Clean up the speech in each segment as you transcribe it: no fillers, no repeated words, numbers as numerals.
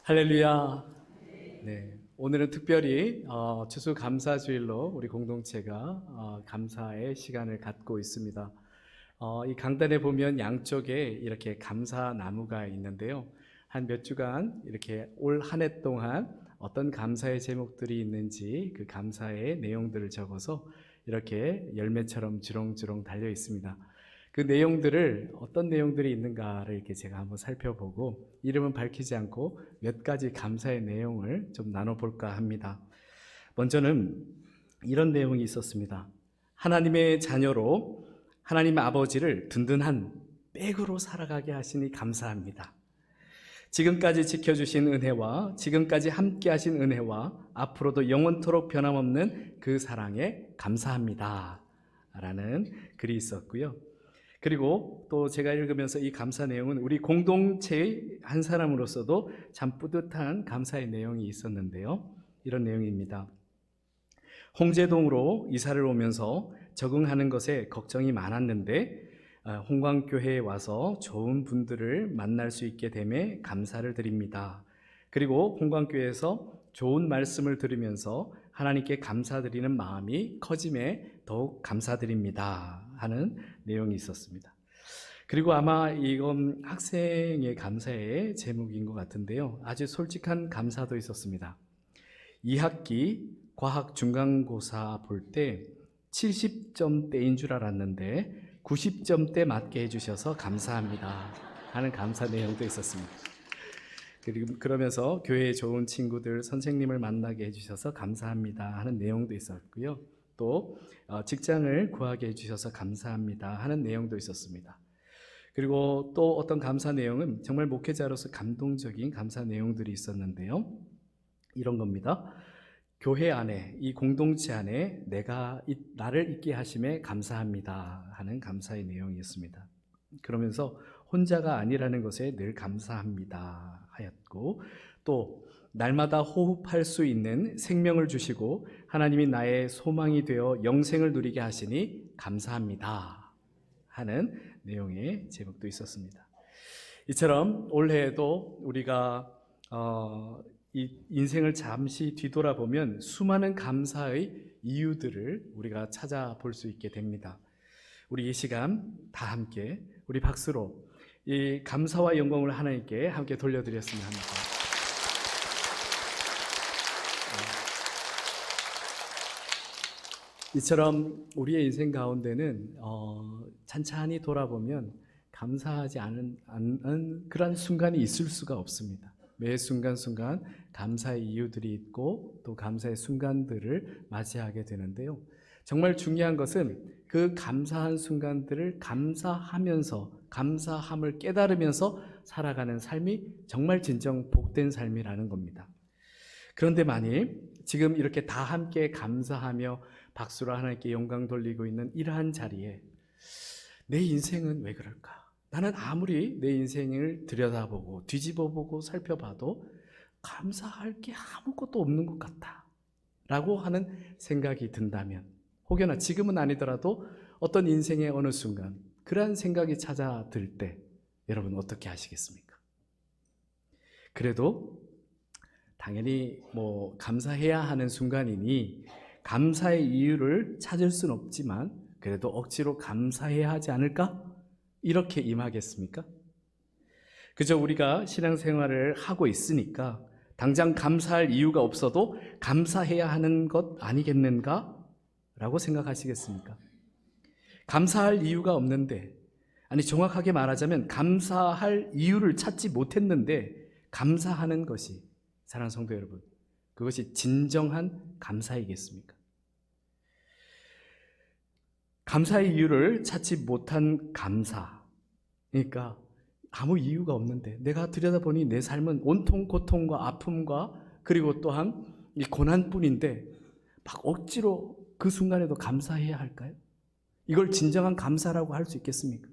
할렐루야. 네, 오늘은 특별히 추수감사주일로 우리 공동체가 감사의 시간을 갖고 있습니다. 이 강단에 보면 양쪽에 이렇게 감사 나무가 있는데요. 한 몇 주간 이렇게 올 한 해 동안 어떤 감사의 제목들이 있는지 그 감사의 내용들을 적어서 이렇게 열매처럼 주렁주렁 달려 있습니다. 그 내용들을 어떤 내용들이 있는가를 이렇게 제가 한번 살펴보고 이름은 밝히지 않고 몇 가지 감사의 내용을 좀 나눠볼까 합니다. 먼저는 이런 내용이 있었습니다. 하나님의 자녀로 하나님 아버지를 든든한 백으로 살아가게 하시니 감사합니다. 지금까지 지켜주신 은혜와 지금까지 함께 하신 은혜와 앞으로도 영원토록 변함없는 그 사랑에 감사합니다 라는 글이 있었고요. 그리고 또 제가 읽으면서 이 감사 내용은 우리 공동체의 한 사람으로서도 참 뿌듯한 감사의 내용이 있었는데요. 이런 내용입니다. 홍제동으로 이사를 오면서 적응하는 것에 걱정이 많았는데 홍광교회에 와서 좋은 분들을 만날 수 있게 됨에 감사를 드립니다. 그리고 홍광교회에서 좋은 말씀을 들으면서 하나님께 감사드리는 마음이 커짐에 더욱 감사드립니다 하는 내용이 있었습니다. 그리고 아마 이건 학생의 감사의 제목인 것 같은데요. 아주 솔직한 감사도 있었습니다. 2학기 과학 중간고사 볼 때 70점대인 줄 알았는데 90점대 맞게 해주셔서 감사합니다 하는 감사 내용도 있었습니다. 그리고 그러면서 교회에 좋은 친구들, 선생님을 만나게 해주셔서 감사합니다 하는 내용도 있었고요. 또 직장을 구하게 해주셔서 감사합니다 하는 내용도 있었습니다. 그리고 또 어떤 감사 내용은 정말 목회자로서 감동적인 감사 내용들이 있었는데요. 이런 겁니다. 교회 안에, 이 공동체 안에 나를 있게 하심에 감사합니다 하는 감사의 내용이었습니다. 그러면서 혼자가 아니라는 것에 늘 감사합니다 하였고, 또 날마다 호흡할 수 있는 생명을 주시고 하나님이 나의 소망이 되어 영생을 누리게 하시니 감사합니다 하는 내용의 제목도 있었습니다. 이처럼 올해에도 우리가 이 인생을 잠시 뒤돌아보면 수많은 감사의 이유들을 우리가 찾아볼 수 있게 됩니다. 우리 이 시간 다 함께 우리 박수로 이 감사와 영광을 하나님께 함께 돌려드렸으면 합니다. 이처럼 우리의 인생 가운데는 찬찬히 돌아보면 감사하지 않은 그런 순간이 있을 수가 없습니다. 매 순간순간 감사의 이유들이 있고 또 감사의 순간들을 맞이하게 되는데요. 정말 중요한 것은 그 감사한 순간들을 감사하면서 감사함을 깨달으면서 살아가는 삶이 정말 진정 복된 삶이라는 겁니다. 그런데 만일 지금 이렇게 다 함께 감사하며 박수로 하나님께 영광 돌리고 있는 이러한 자리에 내 인생은 왜 그럴까? 나는 아무리 내 인생을 들여다보고 뒤집어보고 살펴봐도 감사할 게 아무것도 없는 것 같다 라고 하는 생각이 든다면, 혹여나 지금은 아니더라도 어떤 인생의 어느 순간 그러한 생각이 찾아들 때 여러분 어떻게 하시겠습니까? 그래도 당연히 감사해야 하는 순간이니 감사의 이유를 찾을 수는 없지만 그래도 억지로 감사해야 하지 않을까? 이렇게 임하겠습니까? 그저 우리가 신앙생활을 하고 있으니까 당장 감사할 이유가 없어도 감사해야 하는 것 아니겠는가? 라고 생각하시겠습니까? 감사할 이유가 없는데, 아니 정확하게 말하자면 감사할 이유를 찾지 못했는데 감사하는 것이, 사랑하는 성도 여러분, 그것이 진정한 감사이겠습니까? 감사의 이유를 찾지 못한 감사, 그러니까 아무 이유가 없는데 내가 들여다보니 내 삶은 온통 고통과 아픔과 그리고 또한 이 고난뿐인데 막 억지로 그 순간에도 감사해야 할까요? 이걸 진정한 감사라고 할 수 있겠습니까?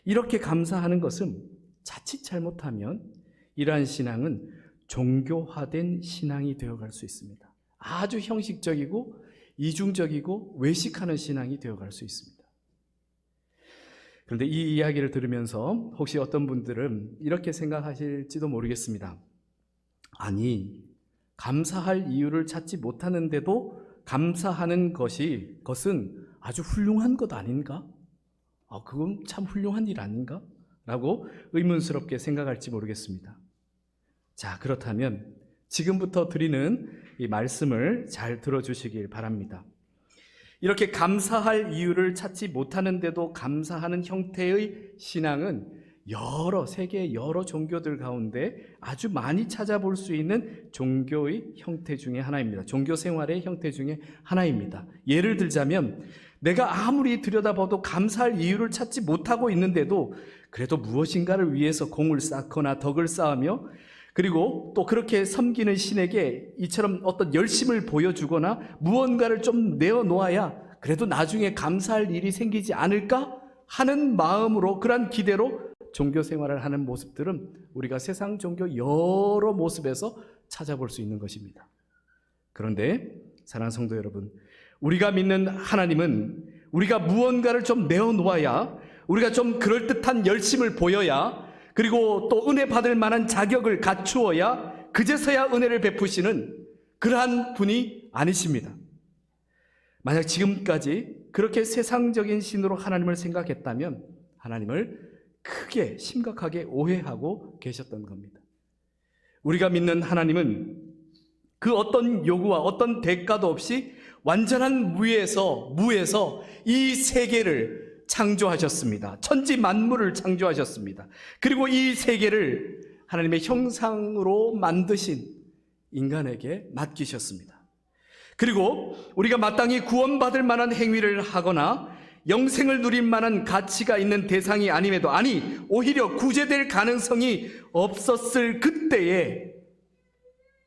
이렇게 감사하는 것은 자칫 잘못하면 이러한 신앙은 종교화된 신앙이 되어갈 수 있습니다. 아주 형식적이고 이중적이고 외식하는 신앙이 되어갈 수 있습니다. 그런데 이 이야기를 들으면서 혹시 어떤 분들은 이렇게 생각하실지도 모르겠습니다. 아니, 감사할 이유를 찾지 못하는데도 감사하는 것은 아주 훌륭한 것 아닌가? 그건 참 훌륭한 일 아닌가? 라고 의문스럽게 생각할지 모르겠습니다. 자, 그렇다면 지금부터 드리는 이 말씀을 잘 들어주시길 바랍니다. 이렇게 감사할 이유를 찾지 못하는데도 감사하는 형태의 신앙은 세계 여러 종교들 가운데 아주 많이 찾아볼 수 있는 종교의 형태 중에 하나입니다. 종교 생활의 형태 중에 하나입니다. 예를 들자면 내가 아무리 들여다봐도 감사할 이유를 찾지 못하고 있는데도 그래도 무엇인가를 위해서 공을 쌓거나 덕을 쌓으며 그리고 또 그렇게 섬기는 신에게 이처럼 어떤 열심을 보여주거나 무언가를 좀 내어놓아야 그래도 나중에 감사할 일이 생기지 않을까 하는 마음으로, 그런 기대로 종교 생활을 하는 모습들은 우리가 세상 종교 여러 모습에서 찾아볼 수 있는 것입니다. 그런데 사랑하는 성도 여러분, 우리가 믿는 하나님은 우리가 무언가를 좀 내어놓아야, 우리가 좀 그럴듯한 열심을 보여야, 그리고 또 은혜 받을 만한 자격을 갖추어야 그제서야 은혜를 베푸시는 그러한 분이 아니십니다. 만약 지금까지 그렇게 세상적인 신으로 하나님을 생각했다면 하나님을 크게 심각하게 오해하고 계셨던 겁니다. 우리가 믿는 하나님은 그 어떤 요구와 어떤 대가도 없이 완전한 무에서 이 세계를 창조하셨습니다. 천지 만물을 창조하셨습니다. 그리고 이 세계를 하나님의 형상으로 만드신 인간에게 맡기셨습니다. 그리고 우리가 마땅히 구원받을 만한 행위를 하거나 영생을 누릴 만한 가치가 있는 대상이 아님에도, 오히려 구제될 가능성이 없었을 그때에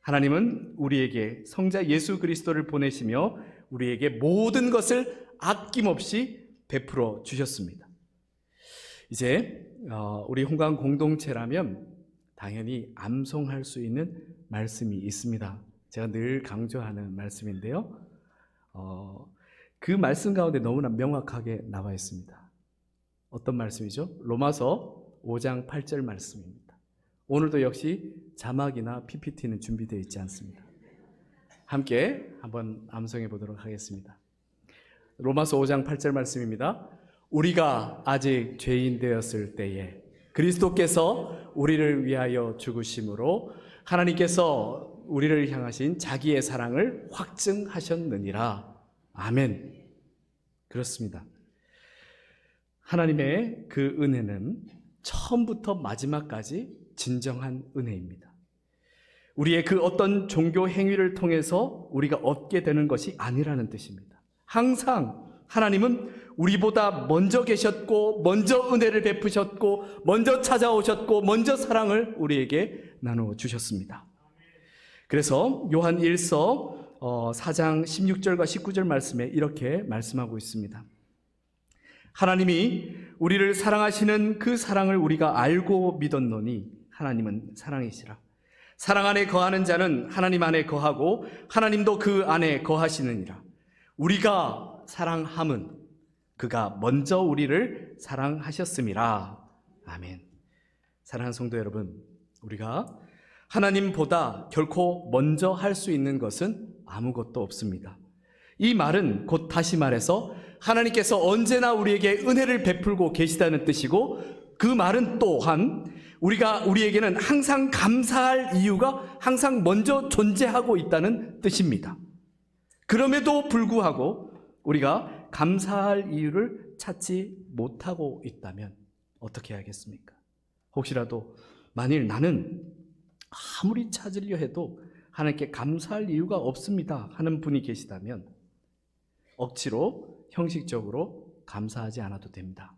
하나님은 우리에게 성자 예수 그리스도를 보내시며 우리에게 모든 것을 아낌없이 베풀어 주셨습니다. 이제 우리 홍강 공동체라면 당연히 암송할 수 있는 말씀이 있습니다. 제가 늘 강조하는 말씀인데요. 그 말씀 가운데 너무나 명확하게 나와 있습니다. 어떤 말씀이죠? 로마서 5장 8절 말씀입니다. 오늘도 역시 자막이나 PPT는 준비되어 있지 않습니다. 함께 한번 암송해 보도록 하겠습니다. 로마서 5장 8절 말씀입니다. 우리가 아직 죄인 되었을 때에 그리스도께서 우리를 위하여 죽으심으로 하나님께서 우리를 향하신 자기의 사랑을 확증하셨느니라. 아멘. 그렇습니다. 하나님의 그 은혜는 처음부터 마지막까지 진정한 은혜입니다. 우리의 그 어떤 종교 행위를 통해서 우리가 얻게 되는 것이 아니라는 뜻입니다. 항상 하나님은 우리보다 먼저 계셨고, 먼저 은혜를 베푸셨고, 먼저 찾아오셨고, 먼저 사랑을 우리에게 나누어 주셨습니다. 그래서 요한 1서 4장 16절과 19절 말씀에 이렇게 말씀하고 있습니다. 하나님이 우리를 사랑하시는 그 사랑을 우리가 알고 믿었노니 하나님은 사랑이시라. 사랑 안에 거하는 자는 하나님 안에 거하고 하나님도 그 안에 거하시느니라. 우리가 사랑함은 그가 먼저 우리를 사랑하셨음이라. 아멘. 사랑하는 성도 여러분, 우리가 하나님보다 결코 먼저 할 수 있는 것은 아무것도 없습니다. 이 말은 곧 다시 말해서 하나님께서 언제나 우리에게 은혜를 베풀고 계시다는 뜻이고, 그 말은 또한 우리에게는 항상 감사할 이유가 항상 먼저 존재하고 있다는 뜻입니다. 그럼에도 불구하고 우리가 감사할 이유를 찾지 못하고 있다면 어떻게 해야겠습니까? 혹시라도 만일 나는 아무리 찾으려 해도 하나님께 감사할 이유가 없습니다 하는 분이 계시다면 억지로 형식적으로 감사하지 않아도 됩니다.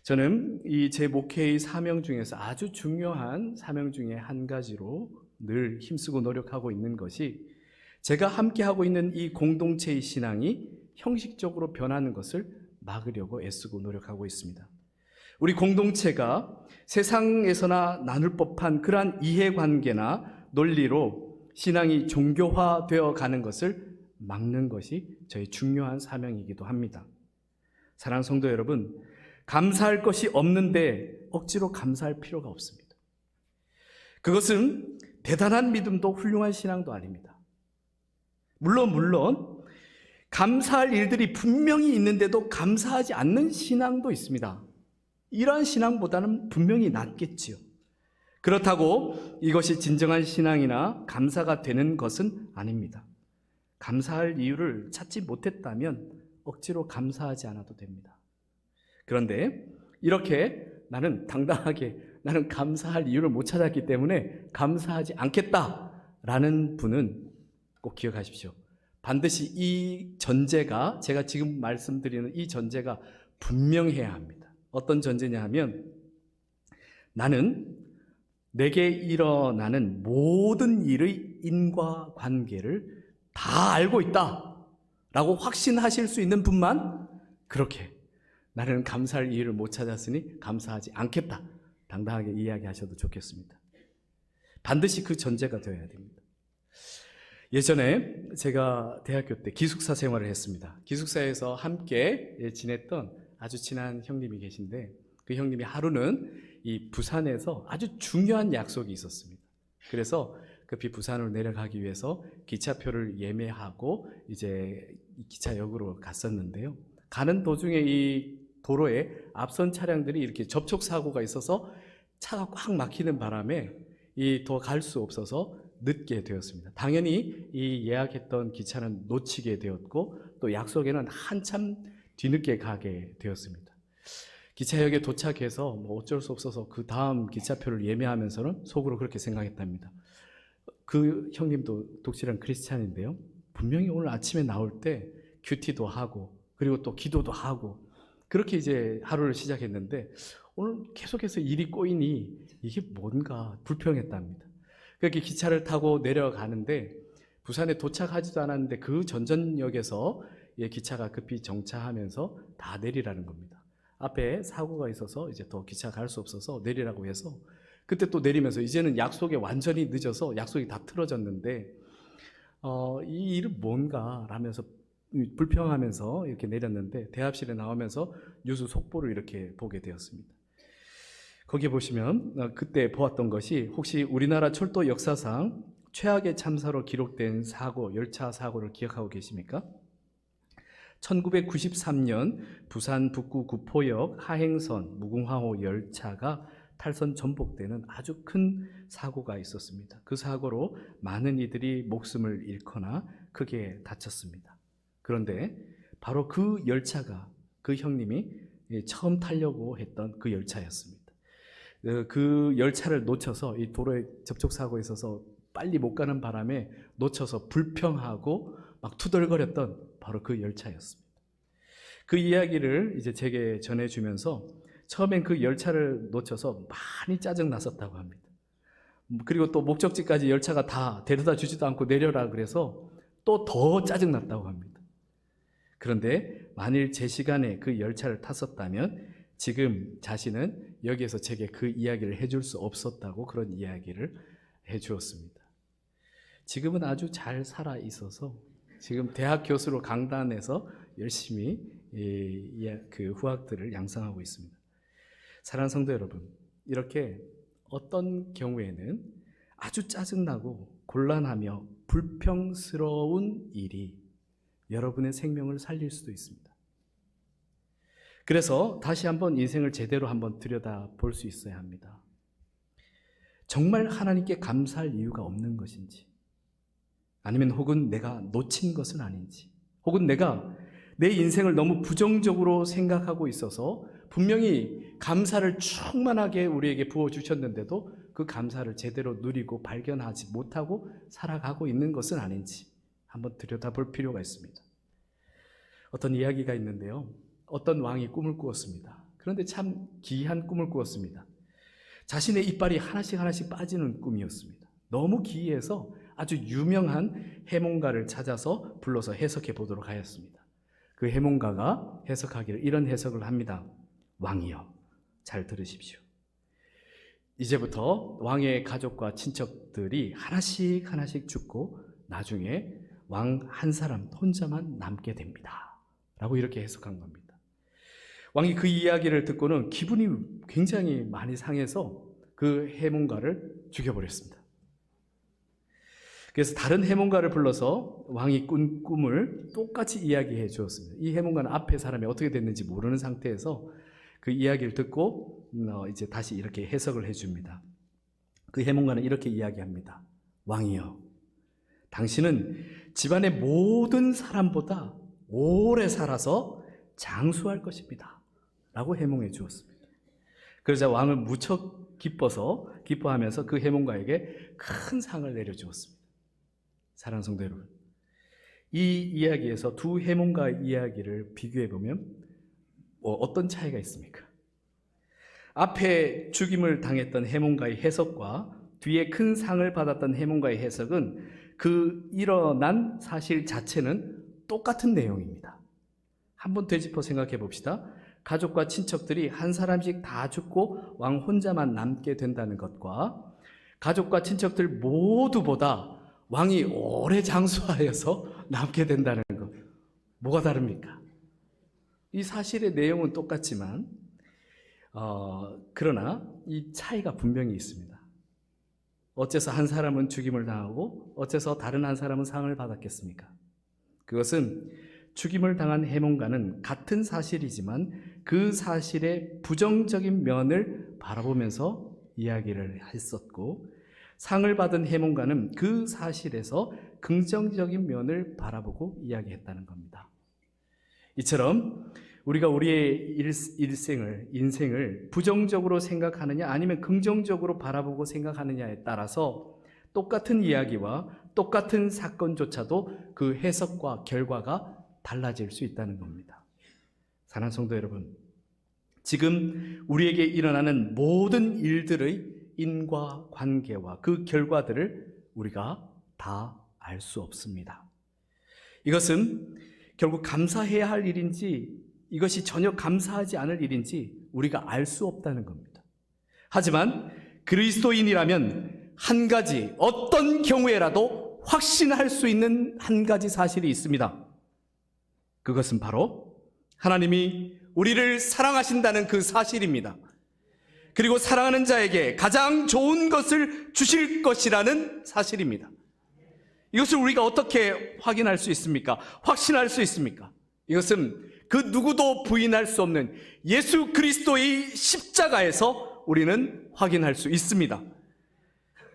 저는 이 제 목회의 사명 중에서 아주 중요한 사명 중에 한 가지로 늘 힘쓰고 노력하고 있는 것이, 제가 함께하고 있는 이 공동체의 신앙이 형식적으로 변하는 것을 막으려고 애쓰고 노력하고 있습니다. 우리 공동체가 세상에서나 나눌 법한 그러한 이해관계나 논리로 신앙이 종교화되어 가는 것을 막는 것이 저희 중요한 사명이기도 합니다. 사랑하는 성도 여러분, 감사할 것이 없는데 억지로 감사할 필요가 없습니다. 그것은 대단한 믿음도 훌륭한 신앙도 아닙니다. 물론 감사할 일들이 분명히 있는데도 감사하지 않는 신앙도 있습니다. 이러한 신앙보다는 분명히 낫겠지요. 그렇다고 이것이 진정한 신앙이나 감사가 되는 것은 아닙니다. 감사할 이유를 찾지 못했다면 억지로 감사하지 않아도 됩니다. 그런데 이렇게 나는 당당하게 나는 감사할 이유를 못 찾았기 때문에 감사하지 않겠다라는 분은 꼭 기억하십시오. 반드시 이 전제가, 제가 지금 말씀드리는 이 전제가 분명해야 합니다. 어떤 전제냐 하면, 나는 내게 일어나는 모든 일의 인과관계를 다 알고 있다 라고 확신하실 수 있는 분만 그렇게 나는 감사할 이유를 못 찾았으니 감사하지 않겠다 당당하게 이야기하셔도 좋겠습니다. 반드시 그 전제가 되어야 됩니다. 예전에 제가 대학교 때 기숙사 생활을 했습니다. 기숙사에서 함께 지냈던 아주 친한 형님이 계신데, 그 형님이 하루는 이 부산에서 아주 중요한 약속이 있었습니다. 그래서 급히 부산으로 내려가기 위해서 기차표를 예매하고 이제 기차역으로 갔었는데요. 가는 도중에 이 도로에 앞선 차량들이 이렇게 접촉 사고가 있어서 차가 꽉 막히는 바람에 더 갈 수 없어서 늦게 되었습니다. 당연히 이 예약했던 기차는 놓치게 되었고 또 약속에는 한참 뒤늦게 가게 되었습니다. 기차역에 도착해서 어쩔 수 없어서 그 다음 기차표를 예매하면서는 속으로 그렇게 생각했답니다. 그 형님도 독실한 크리스찬인데요. 분명히 오늘 아침에 나올 때 큐티도 하고 그리고 또 기도도 하고 그렇게 이제 하루를 시작했는데 오늘 계속해서 일이 꼬이니 이게 뭔가 불평했답니다. 그렇게 기차를 타고 내려가는데 부산에 도착하지도 않았는데 그 전전역에서 기차가 급히 정차하면서 다 내리라는 겁니다. 앞에 사고가 있어서 이제 더 기차 갈 수 없어서 내리라고 해서 그때 또 내리면서 이제는 약속에 완전히 늦어서 약속이 다 틀어졌는데 이 일은 뭔가 라면서 불평하면서 이렇게 내렸는데 대합실에 나오면서 뉴스 속보를 이렇게 보게 되었습니다. 거기 보시면 그때 보았던 것이, 혹시 우리나라 철도 역사상 최악의 참사로 기록된 사고, 열차 사고를 기억하고 계십니까? 1993년 부산 북구 구포역 하행선 무궁화호 열차가 탈선 전복되는 아주 큰 사고가 있었습니다. 그 사고로 많은 이들이 목숨을 잃거나 크게 다쳤습니다. 그런데 바로 그 열차가 그 형님이 처음 타려고 했던 그 열차였습니다. 그 열차를 놓쳐서 이 도로에 접촉사고에 있어서 빨리 못 가는 바람에 놓쳐서 불평하고 막 투덜거렸던 바로 그 열차였습니다. 그 이야기를 이제 제게 전해주면서 처음엔 그 열차를 놓쳐서 많이 짜증났었다고 합니다. 그리고 또 목적지까지 열차가 다 데려다 주지도 않고 내려라 그래서 또 더 짜증났다고 합니다. 그런데 만일 제 시간에 그 열차를 탔었다면 지금 자신은 여기에서 제게 그 이야기를 해줄 수 없었다고 그런 이야기를 해주었습니다. 지금은 아주 잘 살아 있어서 지금 대학 교수로 강단에서 열심히 그 후학들을 양성하고 있습니다. 사랑하는 성도 여러분, 이렇게 어떤 경우에는 아주 짜증나고 곤란하며 불평스러운 일이 여러분의 생명을 살릴 수도 있습니다. 그래서 다시 한번 인생을 제대로 한번 들여다볼 수 있어야 합니다. 정말 하나님께 감사할 이유가 없는 것인지, 아니면 혹은 내가 놓친 것은 아닌지, 혹은 내가 내 인생을 너무 부정적으로 생각하고 있어서 분명히 감사를 충만하게 우리에게 부어주셨는데도 그 감사를 제대로 누리고 발견하지 못하고 살아가고 있는 것은 아닌지 한번 들여다볼 필요가 있습니다. 어떤 이야기가 있는데요. 어떤 왕이 꿈을 꾸었습니다. 그런데 참 기이한 꿈을 꾸었습니다. 자신의 이빨이 하나씩 빠지는 꿈이었습니다. 너무 기이해서 아주 유명한 해몽가를 찾아서 불러서 해석해 보도록 하였습니다. 그 해몽가가 해석하기를 이런 해석을 합니다. 왕이여, 잘 들으십시오. 이제부터 왕의 가족과 친척들이 하나씩 죽고 나중에 왕 한 사람 혼자만 남게 됩니다. 라고 이렇게 해석한 겁니다. 왕이 그 이야기를 듣고는 기분이 굉장히 많이 상해서 그 해몽가를 죽여버렸습니다. 그래서 다른 해몽가를 불러서 왕이 꾼 꿈을 똑같이 이야기해 주었습니다. 이 해몽가는 앞에 사람이 어떻게 됐는지 모르는 상태에서 그 이야기를 듣고 이제 다시 이렇게 해석을 해줍니다. 그 해몽가는 이렇게 이야기합니다. 왕이여, 당신은 집안의 모든 사람보다 오래 살아서 장수할 것입니다 라고 해몽해 주었습니다. 그러자 왕은 무척 기뻐하면서 그 해몽가에게 큰 상을 내려주었습니다. 사랑하는 성도 여러분, 이 이야기에서 두 해몽가 이야기를 비교해 보면 어떤 차이가 있습니까? 앞에 죽임을 당했던 해몽가의 해석과 뒤에 큰 상을 받았던 해몽가의 해석은 그 일어난 사실 자체는 똑같은 내용입니다. 한번 되짚어 생각해 봅시다. 가족과 친척들이 한 사람씩 다 죽고 왕 혼자만 남게 된다는 것과 가족과 친척들 모두보다 왕이 오래 장수하여서 남게 된다는 것, 뭐가 다릅니까? 이 사실의 내용은 똑같지만 그러나 이 차이가 분명히 있습니다. 어째서 한 사람은 죽임을 당하고 어째서 다른 한 사람은 상을 받았겠습니까? 그것은 죽임을 당한 해몽가는 같은 사실이지만 그 사실의 부정적인 면을 바라보면서 이야기를 했었고, 상을 받은 해몽가는 그 사실에서 긍정적인 면을 바라보고 이야기했다는 겁니다. 이처럼 우리가 우리의 인생을 부정적으로 생각하느냐 아니면 긍정적으로 바라보고 생각하느냐에 따라서 똑같은 이야기와 똑같은 사건조차도 그 해석과 결과가 달라질 수 있다는 겁니다. 사랑하는 성도 여러분, 지금 우리에게 일어나는 모든 일들의 인과관계와 그 결과들을 우리가 다 알 수 없습니다. 이것은 결국 감사해야 할 일인지 이것이 전혀 감사하지 않을 일인지 우리가 알 수 없다는 겁니다. 하지만 그리스도인이라면 한 가지, 어떤 경우에라도 확신할 수 있는 한 가지 사실이 있습니다. 그것은 바로 하나님이 우리를 사랑하신다는 그 사실입니다. 그리고 사랑하는 자에게 가장 좋은 것을 주실 것이라는 사실입니다. 이것을 우리가 어떻게 확인할 수 있습니까? 확신할 수 있습니까? 이것은 그 누구도 부인할 수 없는 예수 그리스도의 십자가에서 우리는 확인할 수 있습니다.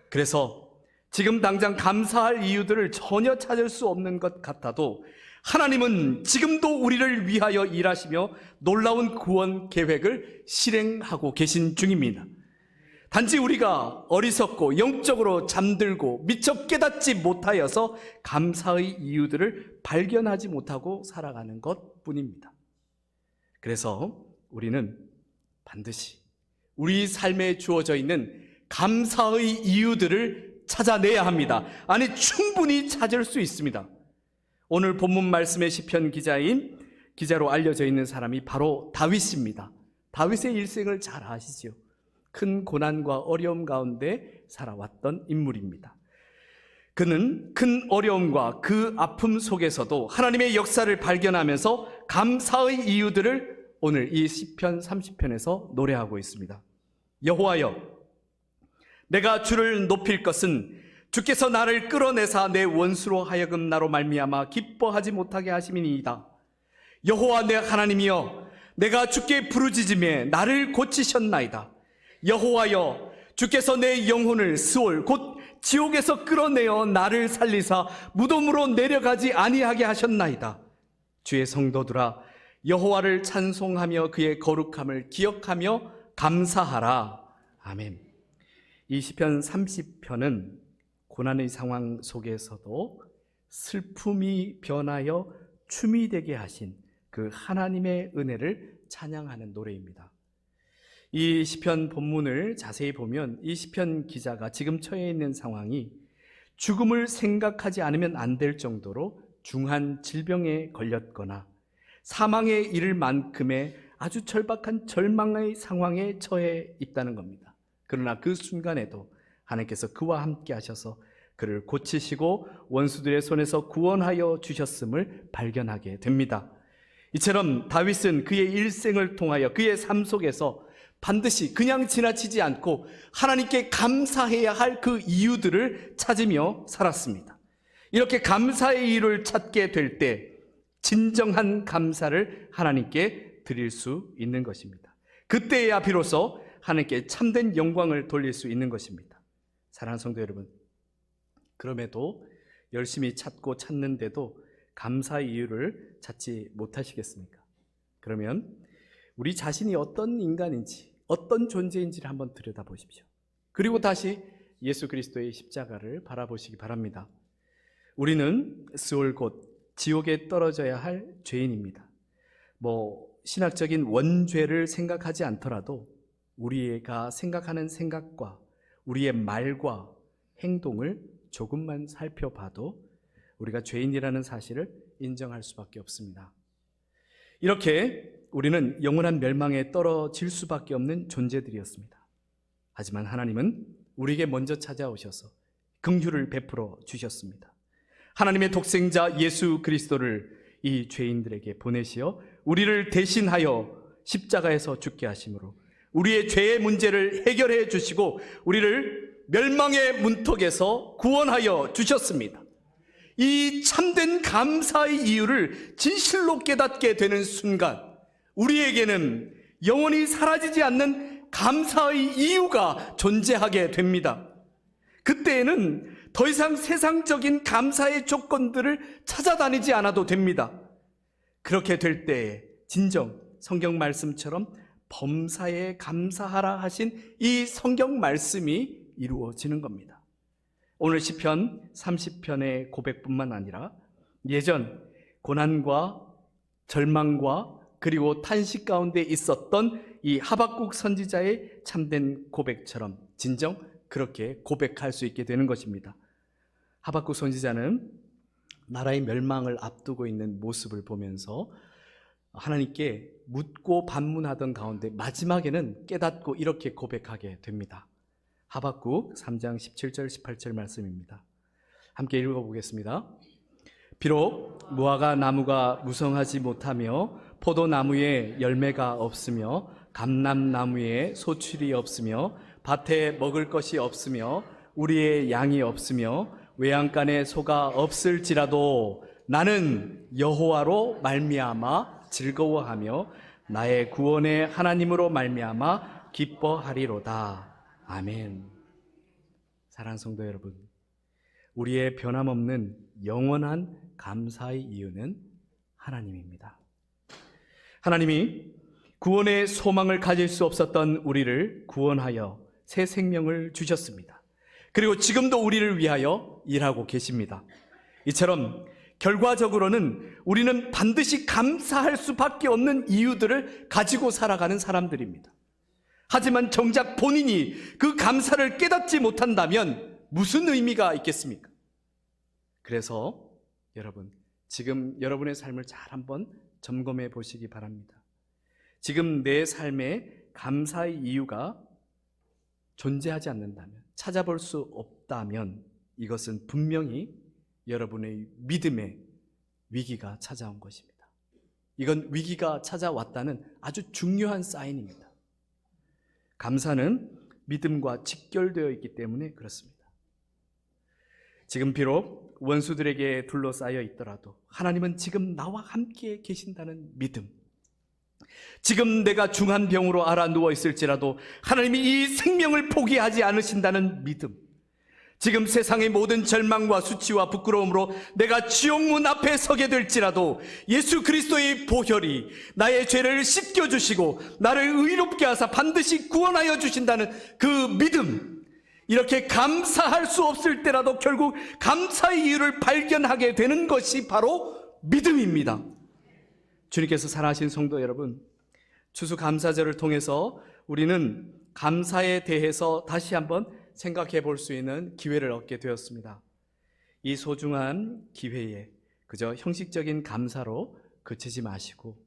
그래서 지금 당장 감사할 이유들을 전혀 찾을 수 없는 것 같아도 하나님은 지금도 우리를 위하여 일하시며 놀라운 구원 계획을 실행하고 계신 중입니다. 단지 우리가 어리석고 영적으로 잠들고 미처 깨닫지 못하여서 감사의 이유들을 발견하지 못하고 살아가는 것뿐입니다. 그래서 우리는 반드시 우리 삶에 주어져 있는 감사의 이유들을 찾아내야 합니다. 아니, 충분히 찾을 수 있습니다. 오늘 본문 말씀의 시편 기자로 알려져 있는 사람이 바로 다윗입니다. 다윗의 일생을 잘 아시죠? 큰 고난과 어려움 가운데 살아왔던 인물입니다. 그는 큰 어려움과 그 아픔 속에서도 하나님의 역사를 발견하면서 감사의 이유들을 오늘 이 시편 30편에서 노래하고 있습니다. 여호와여, 내가 주를 높일 것은 주께서 나를 끌어내사 내 원수로 하여금 나로 말미암아 기뻐하지 못하게 하심이니이다. 여호와 내 하나님이여, 내가 주께 부르짖음에 나를 고치셨나이다. 여호와여, 주께서 내 영혼을 스올 곧 지옥에서 끌어내어 나를 살리사 무덤으로 내려가지 아니하게 하셨나이다. 주의 성도들아, 여호와를 찬송하며 그의 거룩함을 기억하며 감사하라. 아멘. 이 시편 30편은 고난의 상황 속에서도 슬픔이 변하여 춤이 되게 하신 그 하나님의 은혜를 찬양하는 노래입니다. 이 시편 본문을 자세히 보면 이 시편 기자가 지금 처해 있는 상황이 죽음을 생각하지 않으면 안 될 정도로 중한 질병에 걸렸거나 사망에 이를 만큼의 아주 절박한 절망의 상황에 처해 있다는 겁니다. 그러나 그 순간에도 하나님께서 그와 함께 하셔서 그를 고치시고 원수들의 손에서 구원하여 주셨음을 발견하게 됩니다. 이처럼 다윗은 그의 일생을 통하여 그의 삶 속에서 반드시 그냥 지나치지 않고 하나님께 감사해야 할 그 이유들을 찾으며 살았습니다. 이렇게 감사의 이유를 찾게 될 때 진정한 감사를 하나님께 드릴 수 있는 것입니다. 그때야 비로소 하나님께 참된 영광을 돌릴 수 있는 것입니다. 사랑하는 성도 여러분, 그럼에도 열심히 찾고 찾는데도 감사의 이유를 찾지 못하시겠습니까? 그러면 우리 자신이 어떤 인간인지, 어떤 존재인지를 한번 들여다보십시오. 그리고 다시 예수 그리스도의 십자가를 바라보시기 바랍니다. 우리는 스올 곧 지옥에 떨어져야 할 죄인입니다. 신학적인 원죄를 생각하지 않더라도 우리가 생각하는 생각과 우리의 말과 행동을 조금만 살펴봐도 우리가 죄인이라는 사실을 인정할 수밖에 없습니다. 이렇게 우리는 영원한 멸망에 떨어질 수밖에 없는 존재들이었습니다. 하지만 하나님은 우리에게 먼저 찾아오셔서 긍휼을 베풀어 주셨습니다. 하나님의 독생자 예수 그리스도를 이 죄인들에게 보내시어 우리를 대신하여 십자가에서 죽게 하심으로 우리의 죄의 문제를 해결해 주시고 우리를 멸망의 문턱에서 구원하여 주셨습니다. 이 참된 감사의 이유를 진실로 깨닫게 되는 순간 우리에게는 영원히 사라지지 않는 감사의 이유가 존재하게 됩니다. 그때에는 더 이상 세상적인 감사의 조건들을 찾아다니지 않아도 됩니다. 그렇게 될 때에 진정 성경 말씀처럼 범사에 감사하라 하신 이 성경 말씀이 이루어지는 겁니다. 오늘 시편 30편의 고백뿐만 아니라 예전 고난과 절망과 그리고 탄식 가운데 있었던 이 하박국 선지자의 참된 고백처럼 진정 그렇게 고백할 수 있게 되는 것입니다. 하박국 선지자는 나라의 멸망을 앞두고 있는 모습을 보면서 하나님께 묻고 반문하던 가운데 마지막에는 깨닫고 이렇게 고백하게 됩니다. 하박국 3장 17절 18절 말씀입니다. 함께 읽어보겠습니다. 비록 무화과 나무가 무성하지 못하며 포도나무에 열매가 없으며 감람나무에 소출이 없으며 밭에 먹을 것이 없으며 우리의 양이 없으며 외양간에 소가 없을지라도 나는 여호와로 말미암아 즐거워하며 나의 구원의 하나님으로 말미암아 기뻐하리로다. 아멘. 사랑하는 성도 여러분, 우리의 변함없는 영원한 감사의 이유는 하나님입니다. 하나님이 구원의 소망을 가질 수 없었던 우리를 구원하여 새 생명을 주셨습니다. 그리고 지금도 우리를 위하여 일하고 계십니다. 이처럼 결과적으로는 우리는 반드시 감사할 수밖에 없는 이유들을 가지고 살아가는 사람들입니다. 하지만 정작 본인이 그 감사를 깨닫지 못한다면 무슨 의미가 있겠습니까? 그래서 여러분, 지금 여러분의 삶을 잘 한번 점검해 보시기 바랍니다. 지금 내 삶에 감사의 이유가 존재하지 않는다면, 찾아볼 수 없다면 이것은 분명히 여러분의 믿음의 위기가 찾아온 것입니다. 이건 위기가 찾아왔다는 아주 중요한 사인입니다. 감사는 믿음과 직결되어 있기 때문에 그렇습니다. 지금 비록 원수들에게 둘러싸여 있더라도 하나님은 지금 나와 함께 계신다는 믿음, 지금 내가 중한 병으로 앓아 누워 있을지라도 하나님이 이 생명을 포기하지 않으신다는 믿음, 지금 세상의 모든 절망과 수치와 부끄러움으로 내가 지옥문 앞에 서게 될지라도 예수 그리스도의 보혈이 나의 죄를 씻겨주시고 나를 의롭게 하사 반드시 구원하여 주신다는 그 믿음, 이렇게 감사할 수 없을 때라도 결국 감사의 이유를 발견하게 되는 것이 바로 믿음입니다. 주님께서 사랑하신 성도 여러분, 추수감사절을 통해서 우리는 감사에 대해서 다시 한번 생각해 볼 수 있는 기회를 얻게 되었습니다. 이 소중한 기회에 그저 형식적인 감사로 그치지 마시고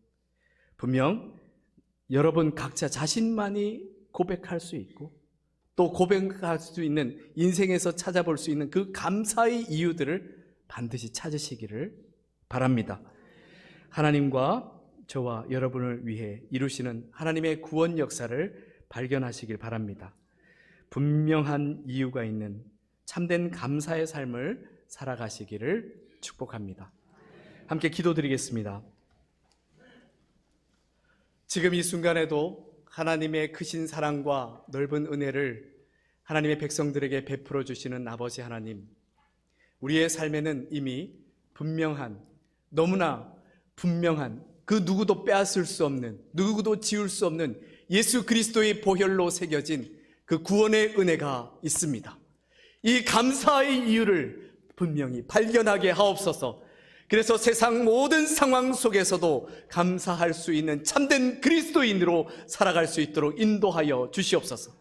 분명 여러분 각자 자신만이 고백할 수 있고 또 고백할 수 있는, 인생에서 찾아볼 수 있는 그 감사의 이유들을 반드시 찾으시기를 바랍니다. 하나님과 저와 여러분을 위해 이루시는 하나님의 구원 역사를 발견하시길 바랍니다. 분명한 이유가 있는 참된 감사의 삶을 살아가시기를 축복합니다. 함께 기도드리겠습니다. 지금 이 순간에도 하나님의 크신 사랑과 넓은 은혜를 하나님의 백성들에게 베풀어 주시는 아버지 하나님, 우리의 삶에는 이미 분명한, 너무나 분명한, 그 누구도 빼앗을 수 없는, 누구도 지울 수 없는 예수 그리스도의 보혈로 새겨진 그 구원의 은혜가 있습니다. 이 감사의 이유를 분명히 발견하게 하옵소서. 그래서 세상 모든 상황 속에서도 감사할 수 있는 참된 그리스도인으로 살아갈 수 있도록 인도하여 주시옵소서.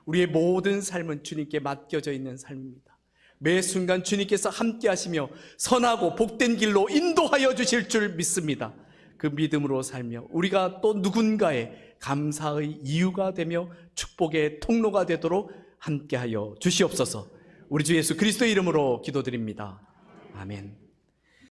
우리의 모든 삶은 주님께 맡겨져 있는 삶입니다. 매 순간 주님께서 함께 하시며 선하고 복된 길로 인도하여 주실 줄 믿습니다. 그 믿음으로 살며 우리가 또 누군가의 감사의 이유가 되며 축복의 통로가 되도록 함께하여 주시옵소서. 우리 주 예수 그리스도의 이름으로 기도드립니다. 아멘.